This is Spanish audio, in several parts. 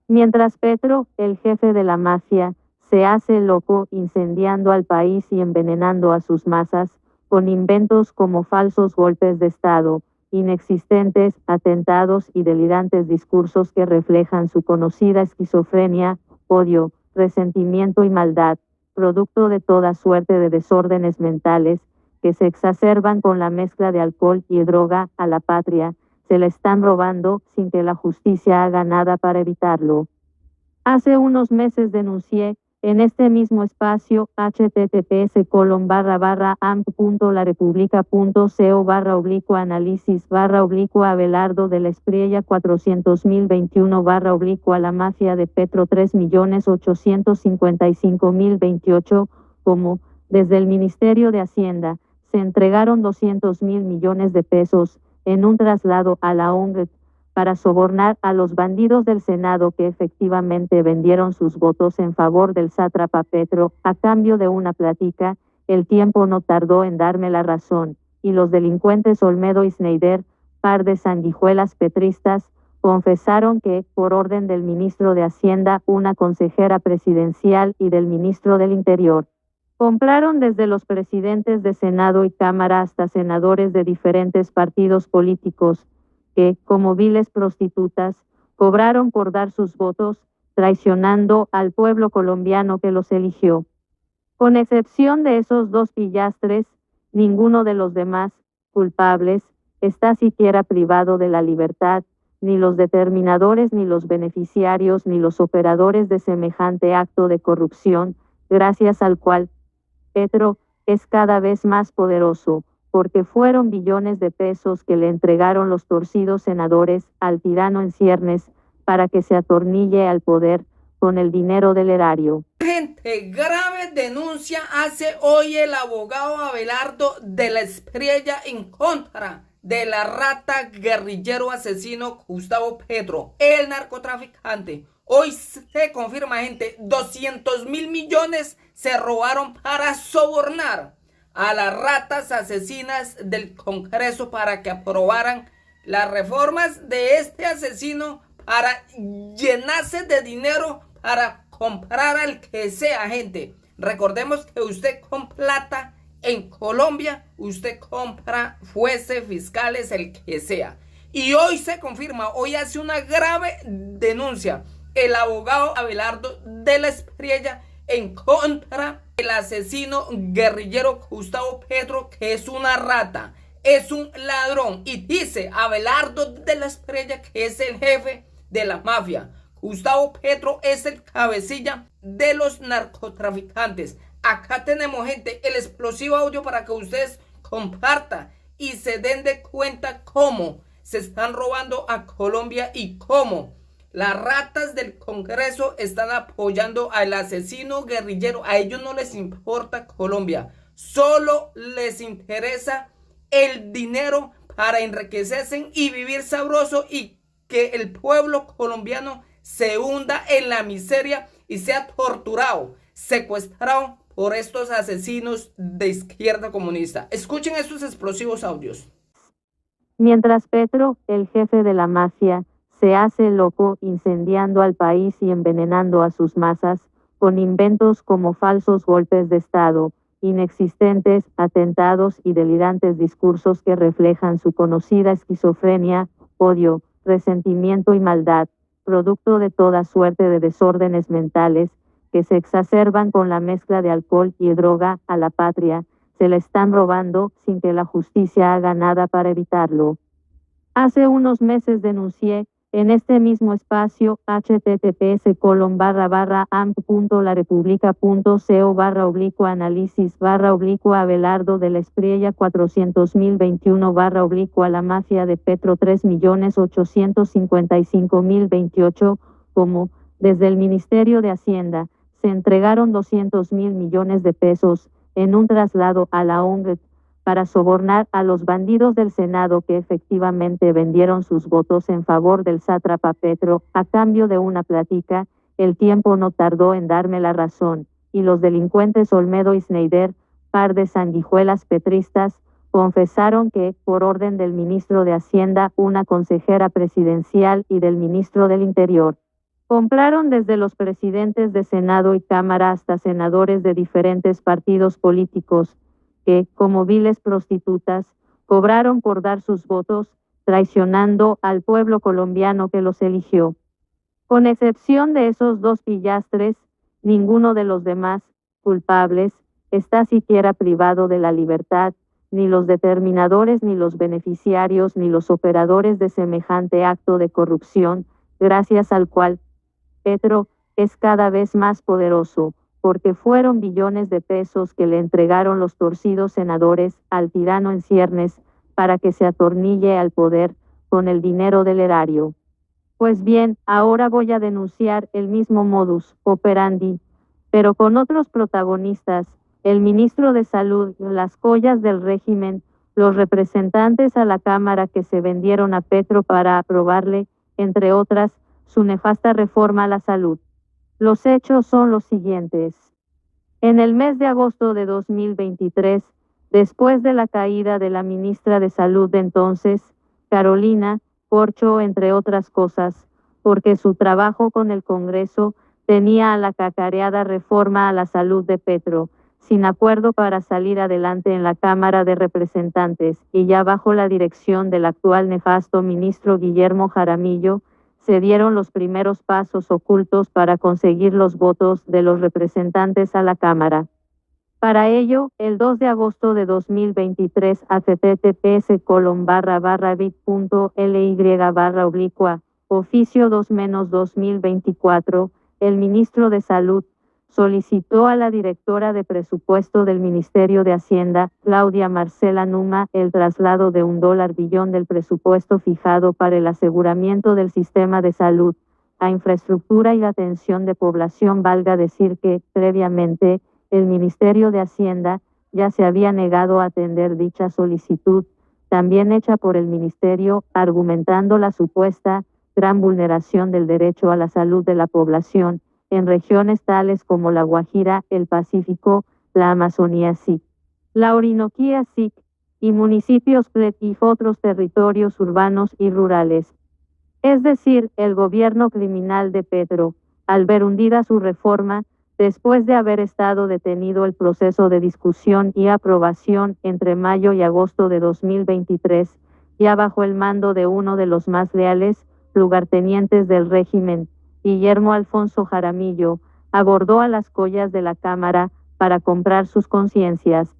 Mientras Petro, el jefe de la mafia, se hace loco incendiando al país y envenenando a sus masas, con inventos como falsos golpes de Estado, inexistentes, atentados y delirantes discursos que reflejan su conocida esquizofrenia, odio, resentimiento y maldad, producto de toda suerte de desórdenes mentales, que se exacerban con la mezcla de alcohol y droga a la patria, se la están robando sin que la justicia haga nada para evitarlo. Hace unos meses denuncié en este mismo espacio https://amp.larepublica.co/análisis/Abelardo de la Espriella 400.021/la mafia de Petro 3.855.028, como, desde el Ministerio de Hacienda, se entregaron 200.000 millones de pesos en un traslado a la ONG para sobornar a los bandidos del Senado que efectivamente vendieron sus votos en favor del sátrapa Petro, a cambio de una plática. El tiempo no tardó en darme la razón, y los delincuentes Olmedo y Schneider, par de sanguijuelas petristas, confesaron que, por orden del ministro de Hacienda, una consejera presidencial y del ministro del Interior, compraron desde los presidentes de Senado y Cámara hasta senadores de diferentes partidos políticos, que, como viles prostitutas, cobraron por dar sus votos, traicionando al pueblo colombiano que los eligió. Con excepción de esos dos pillastres, ninguno de los demás culpables está siquiera privado de la libertad, ni los determinadores, ni los beneficiarios, ni los operadores de semejante acto de corrupción, gracias al cual Petro es cada vez más poderoso, porque fueron billones de pesos que le entregaron los torcidos senadores al tirano en ciernes para que se atornille al poder con el dinero del erario. Gente, grave denuncia hace hoy el abogado Abelardo de la Espriella en contra de la rata guerrillero asesino Gustavo Petro, el narcotraficante. Hoy se confirma, gente, 200.000 millones se robaron para sobornar a las ratas asesinas del Congreso para que aprobaran las reformas de este asesino para llenarse de dinero para comprar al que sea, gente. Recordemos que usted con plata en Colombia, usted compra jueces, fiscales, el que sea. Y hoy se confirma, hoy hace una grave denuncia el abogado Abelardo de la Espriella en contra del asesino guerrillero Gustavo Petro, que es una rata, es un ladrón. Y dice Abelardo de la Espriella que es el jefe de la mafia. Gustavo Petro es el cabecilla de los narcotraficantes. Acá tenemos, gente, el explosivo audio para que ustedes compartan y se den de cuenta cómo se están robando a Colombia y cómo las ratas del Congreso están apoyando al asesino guerrillero. A ellos no les importa Colombia. Solo les interesa el dinero para enriquecerse y vivir sabroso y que el pueblo colombiano se hunda en la miseria y sea torturado, secuestrado por estos asesinos de izquierda comunista. Escuchen estos explosivos audios. Mientras Petro, el jefe de la mafia, se hace loco incendiando al país y envenenando a sus masas, con inventos como falsos golpes de Estado, inexistentes, atentados y delirantes discursos que reflejan su conocida esquizofrenia, odio, resentimiento y maldad, producto de toda suerte de desórdenes mentales, que se exacerban con la mezcla de alcohol y droga a la patria, se la están robando sin que la justicia haga nada para evitarlo. Hace unos meses denuncié en este mismo espacio https://amp.larepublica.co/análisis/Abelardo de la Espriella 400.021/la mafia de Petro 3.855.028, como, desde el Ministerio de Hacienda, se entregaron 200.000 millones de pesos en un traslado a la ONG para sobornar a los bandidos del Senado que efectivamente vendieron sus votos en favor del sátrapa Petro, a cambio de una plática. El tiempo no tardó en darme la razón, y los delincuentes Olmedo y Schneider, par de sanguijuelas petristas, confesaron que, por orden del ministro de Hacienda, una consejera presidencial y del ministro del Interior, Compraron desde los presidentes de Senado y Cámara hasta senadores de diferentes partidos políticos, que, como viles prostitutas, cobraron por dar sus votos, traicionando al pueblo colombiano que los eligió. Con excepción de esos dos pillastres, ninguno de los demás culpables está siquiera privado de la libertad, ni los determinadores, ni los beneficiarios, ni los operadores de semejante acto de corrupción, gracias al cual Petro es cada vez más poderoso, porque fueron billones de pesos que le entregaron los torcidos senadores al tirano en ciernes para que se atornille al poder con el dinero del erario. Pues bien, ahora voy a denunciar el mismo modus operandi, pero con otros protagonistas, el ministro de Salud, las joyas del régimen, los representantes a la Cámara que se vendieron a Petro para aprobarle, entre otras, su nefasta reforma a la salud. Los hechos son los siguientes. En el mes de agosto de 2023, después de la caída de la ministra de Salud de entonces, Carolina Corcho, entre otras cosas, porque su trabajo con el Congreso tenía a la cacareada reforma a la salud de Petro, sin acuerdo para salir adelante en la Cámara de Representantes, y ya bajo la dirección del actual nefasto ministro Guillermo Jaramillo, se dieron los primeros pasos ocultos para conseguir los votos de los representantes a la Cámara. Para ello, el 2 de agosto de 2023, https://bit.ly// oficio 2-2024, el ministro de Salud solicitó a la directora de presupuesto del Ministerio de Hacienda, Claudia Marcela Numa, el traslado de $1 billón del presupuesto fijado para el aseguramiento del sistema de salud a infraestructura y atención de población. Valga decir que, previamente, el Ministerio de Hacienda ya se había negado a atender dicha solicitud, también hecha por el Ministerio, argumentando la supuesta gran vulneración del derecho a la salud de la población en regiones tales como La Guajira, el Pacífico, la Amazonía SIC, la Orinoquía SIC y municipios PLET y otros territorios urbanos y rurales. Es decir, el gobierno criminal de Petro, al ver hundida su reforma, después de haber estado detenido el proceso de discusión y aprobación entre mayo y agosto de 2023, ya bajo el mando de uno de los más leales lugartenientes del régimen, Guillermo Alfonso Jaramillo, abordó a las joyas de la Cámara para comprar sus conciencias.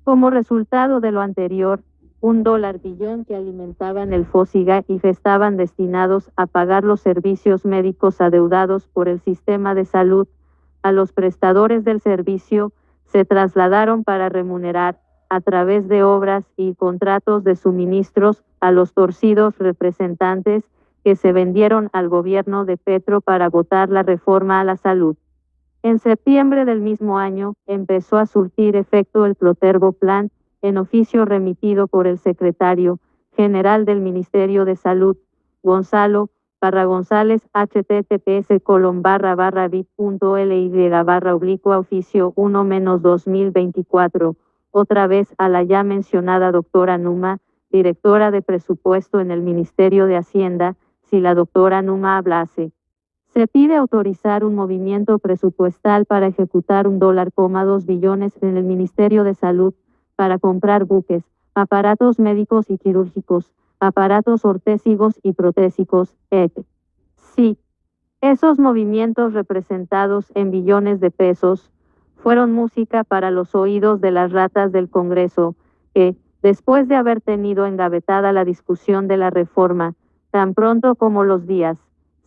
Como resultado de lo anterior, $1 billón que alimentaban el FOSIGA y que estaban destinados a pagar los servicios médicos adeudados por el sistema de salud a los prestadores del servicio, se trasladaron para remunerar, a través de obras y contratos de suministros, a los torcidos representantes que se vendieron al gobierno de Petro para votar la reforma a la salud. En septiembre del mismo año, empezó a surtir efecto el Protervo Plan, en oficio remitido por el secretario general del Ministerio de Salud, Gonzalo Parra González, https://bit.ly// oficio 1-2024, otra vez a la ya mencionada doctora Numa, directora de presupuesto en el Ministerio de Hacienda, si la doctora Numa hablase. Se pide autorizar un movimiento presupuestal para ejecutar $1,2 billones en el Ministerio de Salud para comprar buques, aparatos médicos y quirúrgicos, aparatos ortésicos y protésicos, etc. Sí, esos movimientos representados en billones de pesos fueron música para los oídos de las ratas del Congreso, que, después de haber tenido engavetada la discusión de la reforma, tan pronto como los días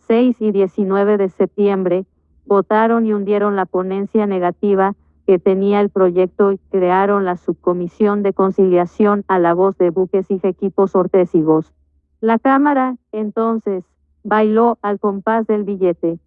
6 y 19 de septiembre, votaron y hundieron la ponencia negativa que tenía el proyecto y crearon la subcomisión de conciliación a la voz de buques y equipos ortésicos. La Cámara, entonces, bailó al compás del billete.